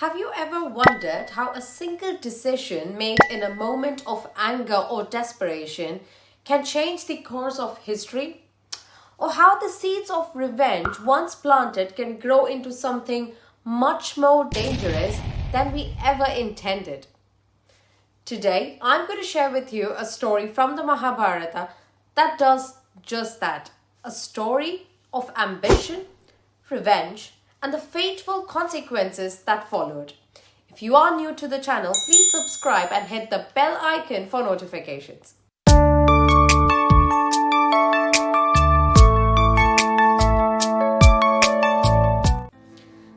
Have you ever wondered how a single decision made in a moment of anger or desperation can change the course of history? Or how the seeds of revenge, once planted, can grow into something much more dangerous than we ever intended? Today, I'm going to share with you a story from the Mahabharata that does just that. A story of ambition, revenge, and the fateful consequences that followed. If you are new to the channel, please subscribe and hit the bell icon for notifications.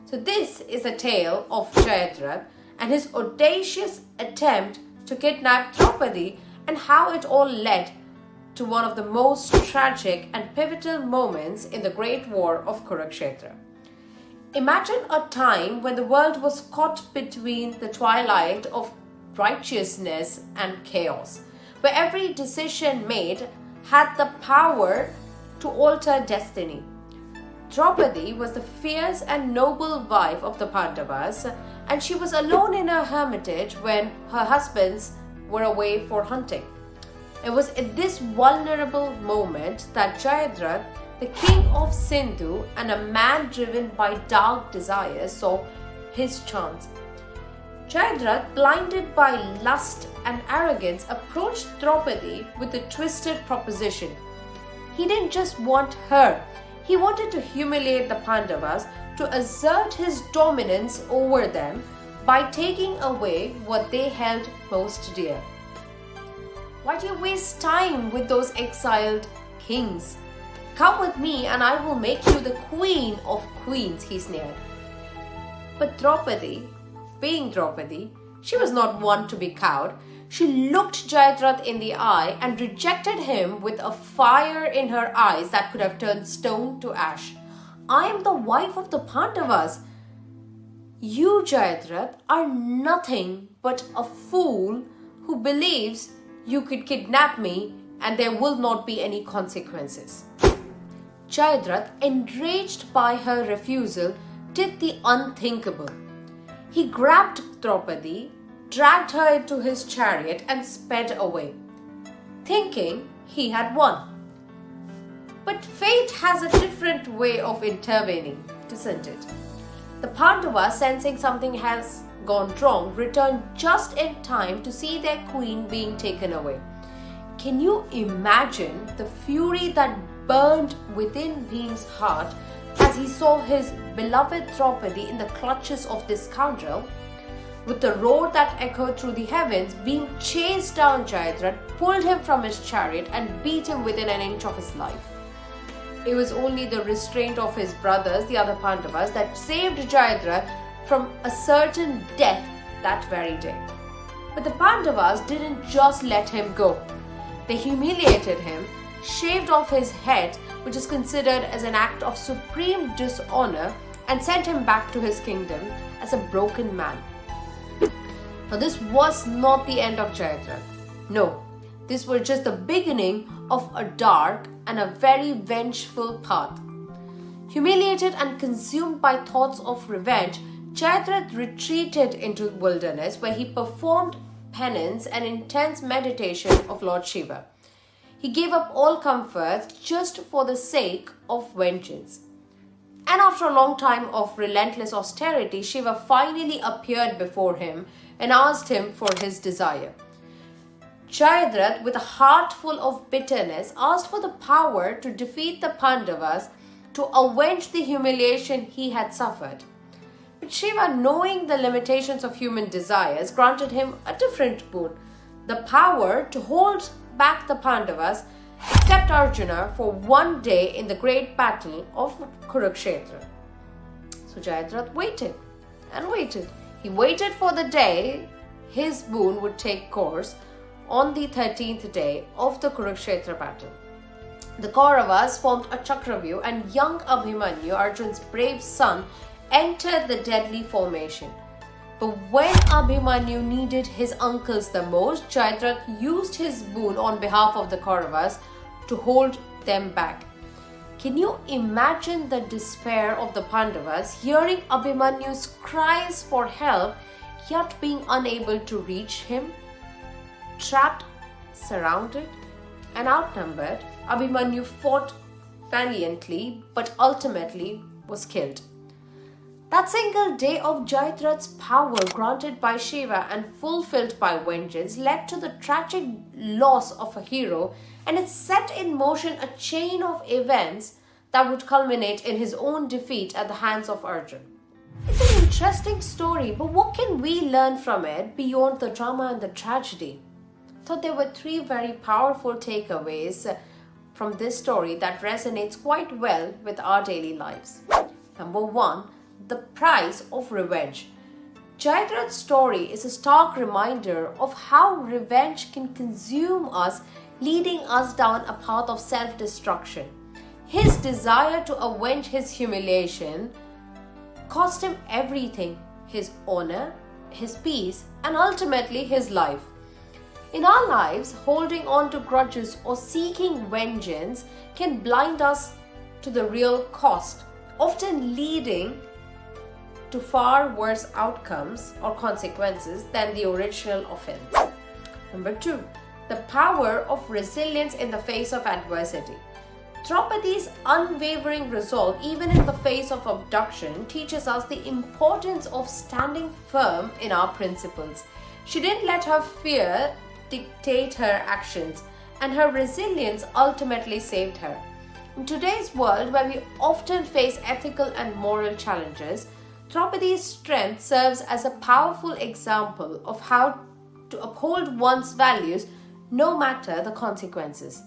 So this is a tale of Jaydrath and his audacious attempt to kidnap Draupadi and how it all led to one of the most tragic and pivotal moments in the Great War of Kurukshetra. Imagine a time when the world was caught between the twilight of righteousness and chaos, where every decision made had the power to alter destiny. Draupadi was the fierce and noble wife of the Pandavas, and she was alone in her hermitage when her husbands were away for hunting. It was at this vulnerable moment that Jaydrath, the king of Sindhu and a man driven by dark desires, saw his chance. Jaydrath, blinded by lust and arrogance, approached Draupadi with a twisted proposition. He didn't just want her, he wanted to humiliate the Pandavas, to assert his dominance over them by taking away what they held most dear. Why do you waste time with those exiled kings? Come with me and I will make you the queen of queens, he sneered. But Draupadi, being Draupadi, she was not one to be cowed. She looked Jaydrath in the eye and rejected him with a fire in her eyes that could have turned stone to ash. I am the wife of the Pandavas. You, Jaydrath, are nothing but a fool who believes you could kidnap me and there will not be any consequences. Jaydrath, enraged by her refusal, did the unthinkable. He grabbed Draupadi, dragged her into his chariot and sped away, thinking he had won. But fate has a different way of intervening, doesn't it? The Pandavas, sensing something has gone wrong, returned just in time to see their queen being taken away. Can you imagine the fury that burned within Bhim's heart as he saw his beloved Draupadi in the clutches of this scoundrel? With the roar that echoed through the heavens, Bhim chased down Jaydrath, pulled him from his chariot and beat him within an inch of his life. It was only the restraint of his brothers, the other Pandavas, that saved Jaydrath from a certain death that very day. But the Pandavas didn't just let him go. They humiliated him, shaved off his head, which is considered as an act of supreme dishonor, and sent him back to his kingdom as a broken man. Now this was not the end of Jaydrath. No, this was just the beginning of a dark and a very vengeful path. Humiliated and consumed by thoughts of revenge, Jaydrath retreated into the wilderness where he performed penance and intense meditation of Lord Shiva. He gave up all comfort just for the sake of vengeance. And after a long time of relentless austerity, Shiva finally appeared before him and asked him for his desire. Jaydrath, with a heart full of bitterness, asked for the power to defeat the Pandavas, to avenge the humiliation he had suffered. But Shiva, knowing the limitations of human desires, granted him a different boon, the power to hold back the Pandavas, except Arjuna, for one day in the great battle of Kurukshetra. So Jaydrath waited and waited. He waited for the day his boon would take course on the 13th day of the Kurukshetra battle. The Kauravas formed a Chakravyuh and young Abhimanyu, Arjun's brave son, entered the deadly formation. But when Abhimanyu needed his uncles the most, Jaydrath used his boon on behalf of the Kauravas to hold them back. Can you imagine the despair of the Pandavas hearing Abhimanyu's cries for help yet being unable to reach him? Trapped, surrounded, and outnumbered, Abhimanyu fought valiantly but ultimately was killed. That single day of Jaydrath's power granted by Shiva and fulfilled by vengeance led to the tragic loss of a hero, and it set in motion a chain of events that would culminate in his own defeat at the hands of Arjun. It's an interesting story, but what can we learn from it beyond the drama and the tragedy? I thought there were 3 very powerful takeaways from this story that resonates quite well with our daily lives. Number 1, the price of revenge. Jaydrath's story is a stark reminder of how revenge can consume us, leading us down a path of self-destruction. His desire to avenge his humiliation cost him everything: his honor, his peace, and ultimately his life. In our lives, holding on to grudges or seeking vengeance can blind us to the real cost, often leading to far worse outcomes or consequences than the original offense. Number 2, the power of resilience in the face of adversity. Draupadi's unwavering resolve, even in the face of abduction, teaches us the importance of standing firm in our principles. She didn't let her fear dictate her actions, and her resilience ultimately saved her. In today's world, where we often face ethical and moral challenges, Draupadi's strength serves as a powerful example of how to uphold one's values no matter the consequences.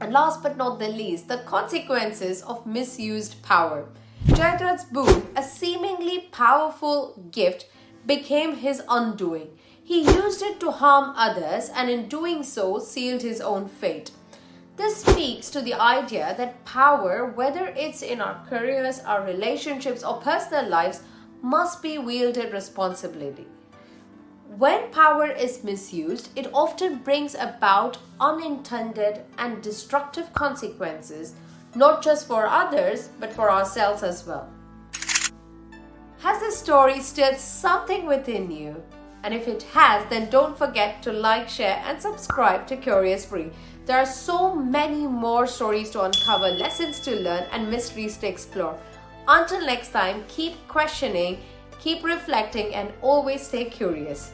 And last but not the least, the consequences of misused power. Jaydrath's boon, a seemingly powerful gift, became his undoing. He used it to harm others, and in doing so sealed his own fate. This speaks to the idea that power, whether it's in our careers, our relationships, or personal lives, must be wielded responsibly. When power is misused, it often brings about unintended and destructive consequences, not just for others, but for ourselves as well. Has this story stirred something within you? And if it has, then don't forget to like, share, and subscribe to Curious Pri. There are so many more stories to uncover, lessons to learn, and mysteries to explore. Until next time, keep questioning, keep reflecting, and always stay curious.